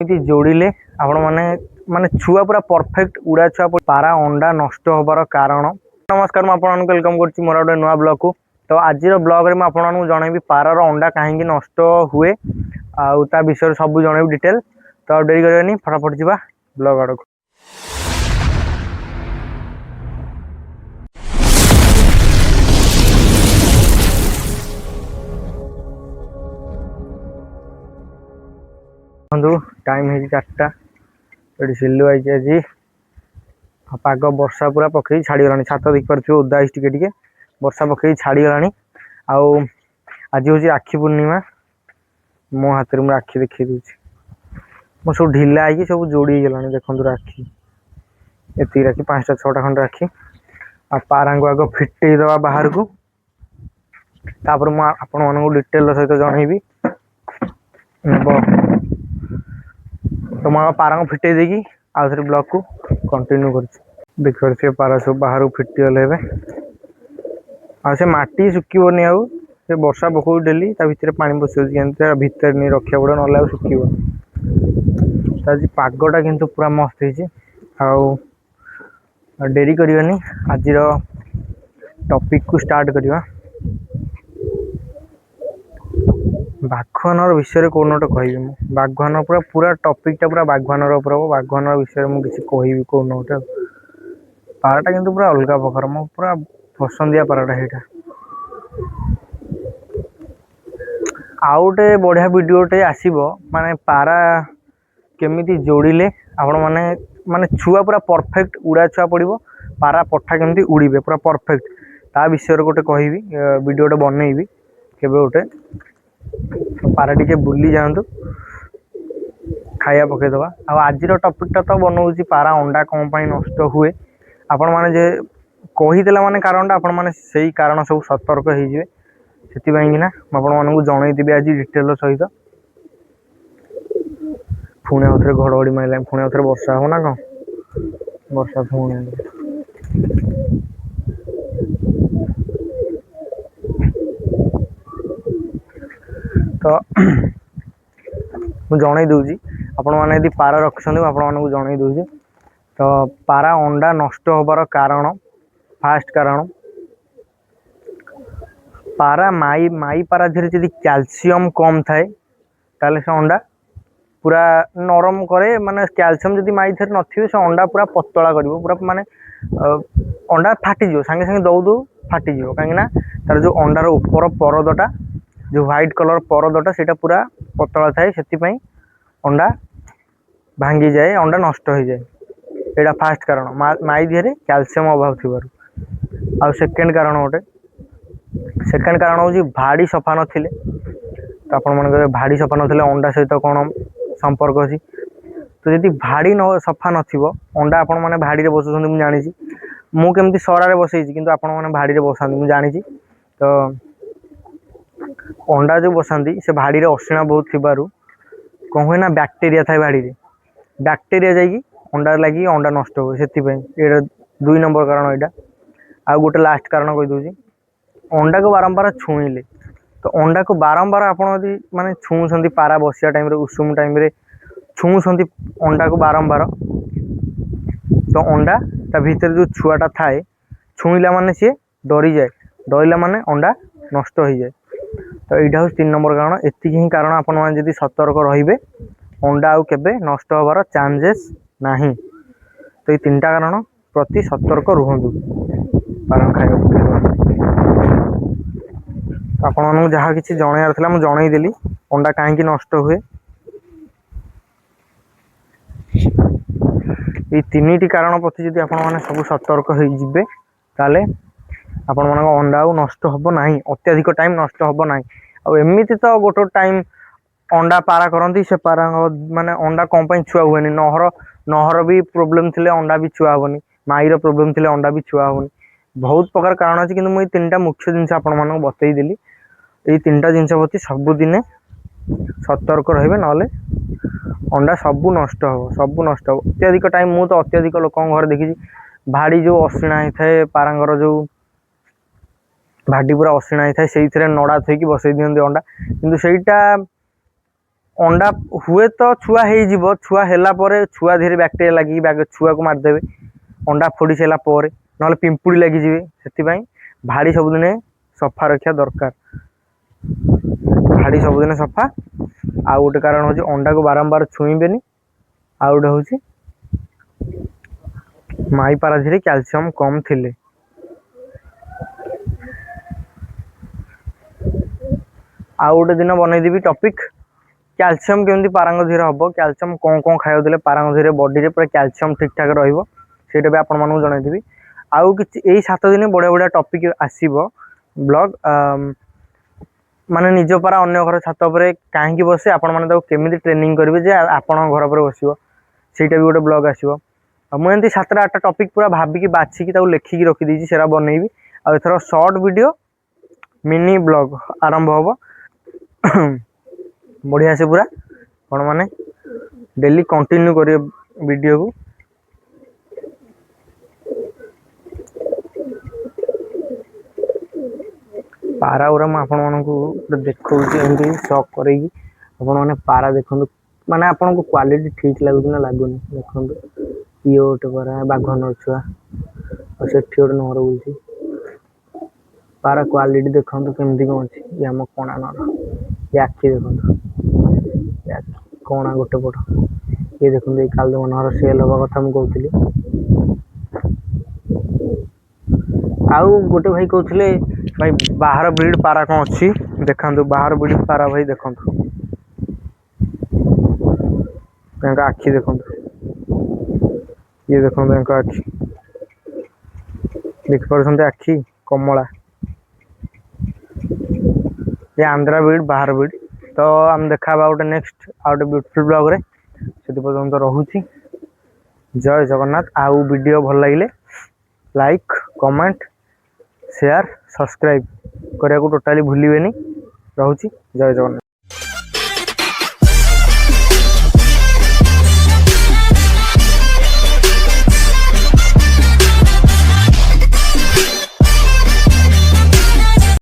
ଏମିତି ଯୋଡ଼ିଲେ ଆପଣ ମାନେ ଛୁଆ ପୁରା परफेक्ट उड़ा छुआ पारा अंडा नष्ट होबार कारण। नमस्कार मैं आपको वेलकम करुच्ची मोर गोटे नुआ ब्लॉग को। तो आज ब्लॉग रे आपको जनइबी पारार अंडा कहीं नष्ट हुए आ विषय सब जनइबी डिटेल। तो डेरी करनी फटाफट जा ब्लॉग आड़ को। टाइम है 4टा ये सिलु आई आज पाग वर्षा पूरा पकई छाड़गला छात देख पारे ओदा टे वर्षा पकई छाड़गला। आज हूँ राखी पूर्णिमा मो हाथ में राखी देखी दूसरी मो सब ढिला है सब जोड़ी गला देखो राखी ये राखी 5टा 6टा खंड राखी आ पारा को आग फिटे दवा बाहर को तापर मुझे डिटेल सहित जनइबी। तो मैं पारा को फिटे देकी आउ थे ब्लॉग को कंटिन्यू कर देख पारे पारा सब बाहर फिटी गले आटी सुखनी आउ से वर्षा पकड़ डेली भितर पानी बस भितर नहीं रखा पड़े ना सुख। आज पागटा किंतु पूरा मस्त है डेरी करनी आज टॉपिक को स्टार्ट करवा। बाघवानर विषय कौन गोटे कह बाघवान पूरा पूरा टॉपिकटा पूरा बाघवानर बाघवानर विषय मुझे कह कौन गोटे पाराटा किंतु पूरा अलग प्रकार मो पूरा पसंदिया पाराटा है। आउ गोटे बढ़िया वीडियोटे आसब माने पारा केमिति जोड़िले आपण माने माने छुआ पूरा परफेक्ट उड़ा छुआ पड़ो पारा पठा केमिति उड़ीबे पूरा परफेक्ट ता विषय गोटे कहबी वीडियोटे बनईबी केबे गोटे। पारा टिके बुली जातु खाया पकईदबा। आज टॉपिकटा तो बनाऊँगी पारा अंडा कौन पाई नष्ट हुए आपण माने जे कहीदेला माने कारणटा आपण माने सही कारण सब सतर्क होइजिवे से आपको जनईदेवी आज डिटेल सहित। पुणे आउे घड़घड़ी मारे पुणे आउे वर्षा हो ना कौन वर्षा पुणे तो मुझे जन दूसरी आपण मैंने पारा रखिंट आपको जन दूसरी। तो पारा अंडा नष्ट होबार कारण फास्ट कारण पारा माई पारा धीरे जदि कैल्शियम कम थाए ताले से अंडा पूरा नरम करे माने कैल्शियम जदि माई थे नथिबे से अंडा पूरा पतला करिवो पूरा माने अंडा फाटी सांगे सांगे दौ दौ फाटी कहीं तार जो अंडार ऊपर परदटा जो व्हाइट कलर परदटा से पूरा पतला थाए से अंडा भांगी जाए अंडा नष्ट हो जाए यहाँ फास्ट कारण माई दिहरे कैल्शियम अभाव थी। आउ सेकेंड कारण गोटे सेकेंड कारण हूँ भाड़ी सफा नथिले तो आपण मन भाड़ी सफा नथिले अंडा सहित कौन संपर्क अच्छी। तो जदि भाड़ी न सफा नथिबो अंडा आपण माने भाड़ी रे बसुछन मु जानि मु केमती सरारे बसैछि किंतु आपण माने भाड़ी रे बसांती मु जानि। तो अंडा जो बसांती से भाड़ी रे असिना बहुत थिबारु कौन हुए ना बैक्टेरिया थाए भाड़ी रे बैक्टेरिया जाइकी अंडा लगी अंडा नष्ट हुए से 2 नंबर कारण यहाँ। आ गोटे लास्ट कारण कही दूसरी अंडा को बारंबार छुईले तो अंडा को बारंबार आप माने छुँच पारा बसिया टाइम उषुम टाइम छुँच अंडा को बारंबार तो अंडा ता भीतर जो छुआटा थाए छुईला माने सी डरी जाए डरला माने अंडा नष्ट हो जाए। तो यहाँ हूँ 3 नंबर कारण एति ही कारण आपण मैंने जदि सतर्क रहिबे अंडा आउ केबे नष्ट होबार चांसेस नाही। तो ये 3टा कारण प्रति सतर्क रुहतु पारा खाया आपको जहाँ किसी जनइबार था मुझे जनईदेली अंडा कहीं नष्ट हुए। ये 3टी कारण प्रति जब आप सब सतर्क होइजिबे ताले आपण मान अंडा नष्ट हम ना अत्याधिक टाइम नष्ट हम ना। आमती तो गोटे टाइम अंडा पारा करती से पारा माने अंडा कौन पाई छुआ हुए नहर नहर भी प्रोब्लेम थिले अंडा भी छुआ हेनी माईर प्रोब्लेम थिले अंडा भी छुआ हेनी बहुत प्रकार कारण अच्छी कि मुझे 3टा मुख्य जिन आपको बतईदेली। ये 3टा जिन प्रति सबुदिने सतर्क रहिबे नले अंडा सबू नष्ट हो अत्याधिक टाइम मु तो अत्याधिक लोक घर देखी भाड़ी जो असिना थाए पारांगर जो भाटी पूरा असिना थाए से नड़ा थोक बसई दिखती अंडा किंतु सेटा अंडा हुए तो छुआ हो छुआ है छुआ धीरे बैक्टेरिया लगी छुआ को मारदेवे अंडा फोड़ी सारा पर ना पिंपुड़ी लगिजे से भाड़ी सबुदिन सफा रखा दरकार भाड़ी सबुदिन सफा। आ गोटे कारण हूँ अंडा को बारंबार छुईबेनि आ गोटे हूँ माई पाराधीरे कैल्शियम कम थिले। आ गोटे दिन बनईदेवी टॉपिक कैल्शियम केमती पारांग धीरे हम कैल्शियम कौन कौन खाया देले पारांग धीरे बॉडी रे पूरा कैल्शियम ठीक ठाक रहिबो सेटा भी आपण मानू जनईदेवी। आउ कि एई 7 दिन बढ़िया बढ़िया टॉपिक आसीबो ब्लॉग माने निज पारा अन्य घर छात उपरे काहेकि बसे आपण माने ताको केमिति ट्रेनिंग करिवे जे आपण घर पर बसिबो सेटा भी गोटे ब्लॉग आसीबो। मु एंती 7टा 8टा टॉपिक पूरा भाबिकी बाछिकी ताको लेखिकी रखी देछि सेरा बनईबी। आ एथरो शॉर्ट वीडियो मिनी ब्लॉग आरंभ होबो बढ़िया से पूरा कौन माने डेली कंटिन्यू करिए वीडियो को। पारा उरा मुझे देखा शक कर पारा देखो माने आपन को क्वालिटी ठीक लगुच ना लगुनि देखो ये गोटे पारा बाघन छुआ और से गोटे नर बुलची पारा क्वालिटी देखो केमती कौन अच्छी ये आम कणा नर ये आखि देखो कणा गोटे पट ये देखो ये काल नर सेल हवा कथा मुझे कहती। आउ गोटे भाई कहते भाई बाहर ब्रीड पारा कौन अच्छी देखा बाहर ब्रीड पारा भाई देखो आखि देखो ये देखो आखि देख पार आखि कमला ये आंध्रा ब्रीड बाहर ब्रीड। तो आम देखा गोटे नेक्स्ट आ गोटे ब्यूटीफुल ब्लॉग रे से पर्यंत रोची। जय जगन्नाथ। आउ वीडियो भल लगे लाइक कमेंट शेयर सब्सक्राइब करने को टोटाली भूलिए। रोची जय जगन्नाथ।